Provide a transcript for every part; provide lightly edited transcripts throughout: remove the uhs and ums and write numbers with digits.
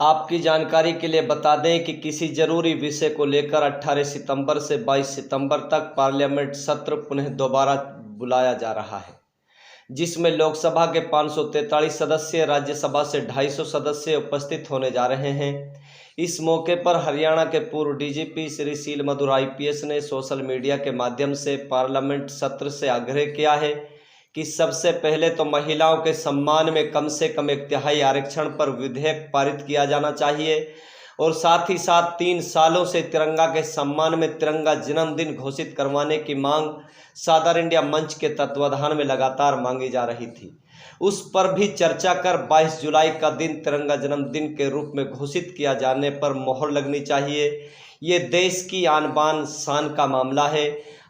आपकी जानकारी के लिए बता दें कि किसी जरूरी विषय को लेकर 18 सितंबर से 22 सितंबर तक पार्लियामेंट सत्र पुनः दोबारा बुलाया जा रहा है, जिसमें लोकसभा के 543 सदस्य, राज्यसभा से 250 सदस्य उपस्थित होने जा रहे हैं। इस मौके पर हरियाणा के पूर्व डीजीपी श्री शील मधुर आईपीएस ने सोशल मीडिया के माध्यम से पार्लियामेंट सत्र से आग्रह किया है कि सबसे पहले तो महिलाओं के सम्मान में कम से कम 1/3 आरक्षण पर विधेयक पारित किया जाना चाहिए और साथ ही साथ 3 सालों से तिरंगा के सम्मान में तिरंगा जन्मदिन घोषित करवाने की मांग सादर इंडिया मंच के तत्वाधान में लगातार मांगी जा रही थी। उस पर भी चर्चा कर 22 जुलाई का दिन तिरंगा जन्मदिन के रूप में घोषित किया जाने पर मोहर लगनी चाहिए। ये देश की आन बान शान का मामला है।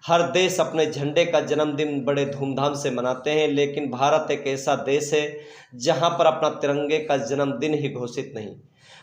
हर देश अपने झंडे का जन्मदिन बड़े धूमधाम से मनाते हैं, लेकिन भारत एक ऐसा देश है जहां पर अपना तिरंगे का जन्मदिन ही घोषित नहीं।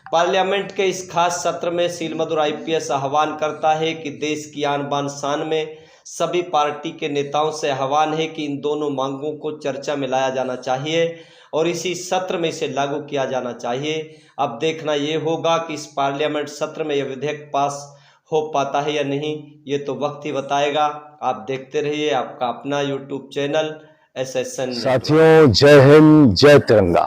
पार्लियामेंट के इस खास सत्र में शील मधुर आईपीएस आह्वान करता है कि देश की आन बान शान में सभी पार्टी के नेताओं से आह्वान है कि इन दोनों मांगों को चर्चा में लाया जाना चाहिए और इसी सत्र में इसे लागू किया जाना चाहिए। अब देखना ये होगा कि इस पार्लियामेंट सत्र में यह विधेयक पास हो पाता है या नहीं, ये तो वक्त ही बताएगा। आप देखते रहिए आपका अपना यूट्यूब चैनल SSN। साथियों, जय हिंद, जय तिरंगा।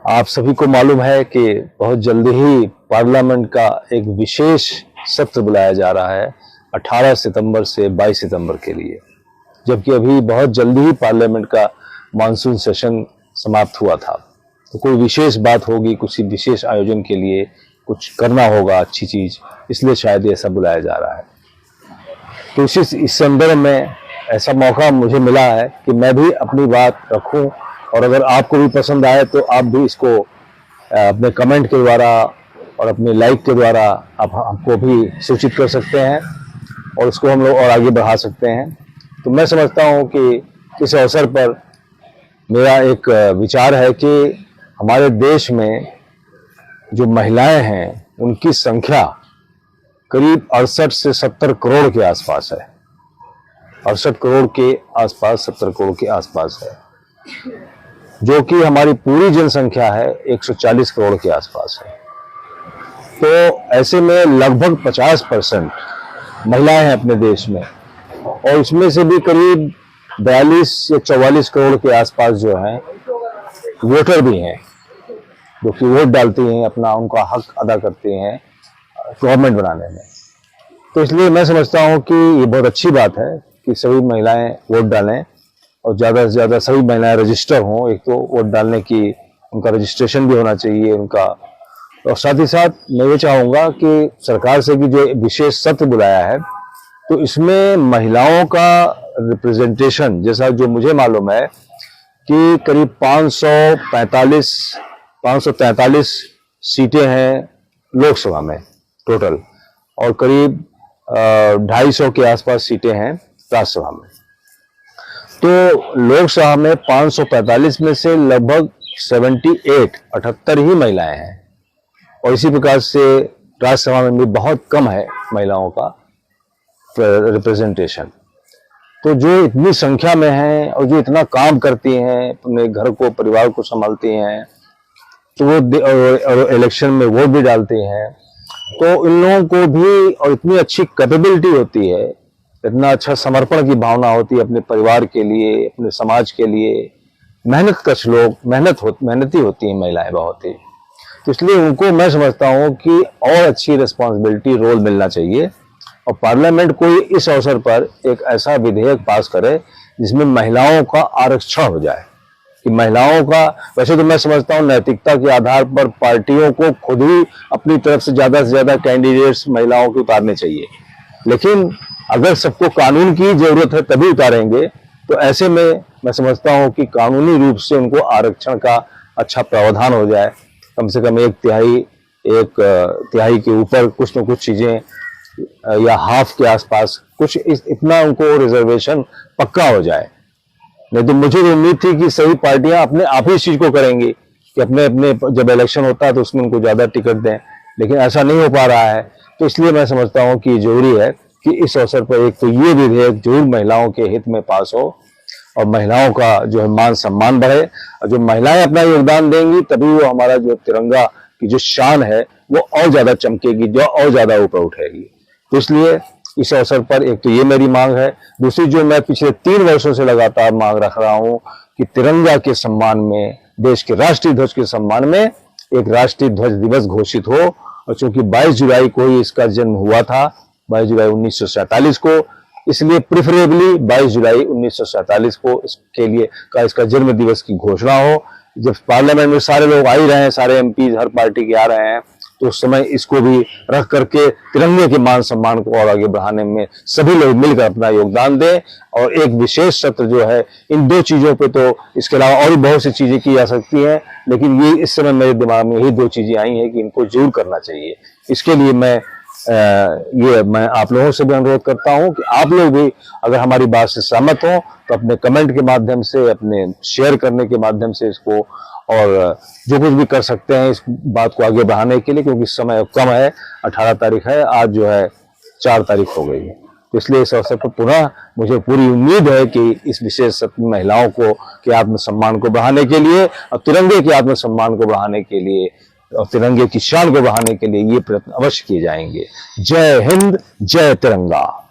आप सभी को मालूम है कि बहुत जल्दी ही पार्लियामेंट का एक विशेष सत्र बुलाया जा रहा है 18 सितंबर से 22 सितंबर के लिए, जबकि अभी बहुत जल्दी ही पार्लियामेंट का मानसून सेशन समाप्त हुआ था। तो कोई विशेष बात होगी, कुछ विशेष आयोजन के लिए कुछ करना होगा, अच्छी चीज, इसलिए शायद ऐसा बुलाया जा रहा है। तो इस संदर्भ में ऐसा मौका मुझे मिला है कि मैं भी अपनी बात रखूं, और अगर आपको भी पसंद आए तो आप भी इसको अपने कमेंट के द्वारा और अपने लाइक के द्वारा आप हमको भी सूचित कर सकते हैं और उसको हम लोग और आगे बढ़ा सकते हैं। तो मैं समझता हूं कि इस अवसर पर मेरा एक विचार है कि हमारे देश में जो महिलाएं हैं उनकी संख्या करीब 68 से 70 करोड़ के आसपास है। 68 करोड़ के आसपास, 70 करोड़ के आसपास है, जो कि हमारी पूरी जनसंख्या है 140 करोड़ के आसपास है। तो ऐसे में लगभग 50% महिलाएं हैं अपने देश में, और उसमें से भी करीब 42 या 44 करोड़ के आसपास जो हैं वोटर भी हैं, जो कि वोट डालती हैं, अपना उनका हक अदा करती हैं गवर्नमेंट बनाने में। तो इसलिए मैं समझता हूं कि ये बहुत अच्छी बात है कि सभी महिलाएं वोट डालें और ज़्यादा से ज़्यादा सभी महिलाएं रजिस्टर हों। एक तो वोट डालने की उनका रजिस्ट्रेशन भी होना चाहिए उनका, और साथ ही साथ मैं ये चाहूँगा कि सरकार से भी जो विशेष सत्र बुलाया है तो इसमें महिलाओं का रिप्रेजेंटेशन, जैसा जो मुझे मालूम है कि करीब 543 सीटें हैं लोकसभा में टोटल, और करीब 250 के आसपास सीटें हैं राज्यसभा में। तो लोकसभा में 545 में से लगभग 78 ही महिलाएं हैं, और इसी प्रकार से राज्यसभा में भी बहुत कम है महिलाओं का रिप्रेजेंटेशन। तो जो इतनी संख्या में हैं और जो इतना काम करती हैं, अपने घर को, परिवार को संभालती हैं, तो वो इलेक्शन में वोट भी डालती हैं, तो इन लोगों को भी, और इतनी अच्छी कैपेबिलिटी होती है, इतना अच्छा समर्पण की भावना होती है अपने परिवार के लिए, अपने समाज के लिए। मेहनतकश लोग, मेहनती होती हैं महिलाएं बहुत ही। तो इसलिए उनको मैं समझता हूं कि और अच्छी रिस्पॉन्सिबिलिटी, रोल मिलना चाहिए, और पार्लियामेंट कोई इस अवसर पर एक ऐसा विधेयक पास करे जिसमें महिलाओं का आरक्षण हो जाए। कि महिलाओं का, वैसे तो मैं समझता हूं नैतिकता के आधार पर पार्टियों को खुद ही अपनी तरफ से ज्यादा कैंडिडेट्स महिलाओं को उतारने चाहिए, लेकिन अगर सबको कानून की जरूरत है तभी उतारेंगे, तो ऐसे में मैं समझता हूं कि कानूनी रूप से उनको आरक्षण का अच्छा प्रावधान हो जाए। कम से कम 1 तिहाई के ऊपर कुछ न कुछ चीजें, या हाफ के आसपास कुछ इतना उनको रिजर्वेशन पक्का हो जाए। नहीं तो मुझे उम्मीद थी कि सभी पार्टियां अपने आप ही इस चीज को करेंगी कि अपने जब इलेक्शन होता है तो उसमें उनको ज्यादा टिकट दें, लेकिन ऐसा नहीं हो पा रहा है। तो इसलिए मैं समझता हूं कि जरूरी है कि इस अवसर पर एक तो ये विधेयक जरूर महिलाओं के हित में पास हो, और महिलाओं का जो है मान सम्मान बढ़े। और जो महिलाएं अपना योगदान देंगी तभी वो हमारा जो तिरंगा की जो शान है वो और ज्यादा चमकेगी, जो और ज्यादा ऊपर उठेगी। तो इसलिए इस अवसर पर एक तो ये मेरी मांग है, दूसरी जो मैं पिछले 3 वर्षों से लगातार मांग रख रहा हूं कि तिरंगा के सम्मान में, देश के राष्ट्रीय ध्वज के सम्मान में एक राष्ट्रीय ध्वज दिवस घोषित हो। और चूंकि 22 जुलाई को ही इसका जन्म हुआ था, 22 जुलाई 1947 को, इसलिए प्रिफरेबली 22 जुलाई 1947 को इसके लिए इसका जन्म दिवस की घोषणा हो। जब पार्लियामेंट में सारे लोग आ ही रहे हैं, सारे एमपी हर पार्टी के आ रहे हैं, तो उस समय इसको भी रख करके तिरंगे के मान सम्मान को और आगे बढ़ाने में सभी लोग मिलकर अपना योगदान दें। और एक विशेष सत्र जो है इन 2 चीजों पे, तो इसके अलावा और भी बहुत सी चीजें की जा सकती हैं, लेकिन ये इस समय मेरे दिमाग में यही 2 चीजें आई हैं कि इनको जरूर करना चाहिए। इसके लिए मैं आप लोगों से भी अनुरोध करता हूं कि आप लोग भी अगर हमारी बात से सहमत हो तो अपने कमेंट के माध्यम से, अपने शेयर करने के माध्यम से इसको, और जो कुछ भी कर सकते हैं इस बात को आगे बढ़ाने के लिए, क्योंकि समय कम है, 18 तारीख है, आज जो है 4 तारीख हो गई है। तो इसलिए इस अवसर पर पुनः मुझे पूरी उम्मीद है कि इस विशेष सत्र में महिलाओं को के आत्मसम्मान को बढ़ाने के लिए और तिरंगे के आत्मसम्मान को बढ़ाने के लिए और तिरंगे की शान को बढ़ाने के लिए ये प्रयत्न अवश्य किए जाएंगे। जय हिंद, जय तिरंगा।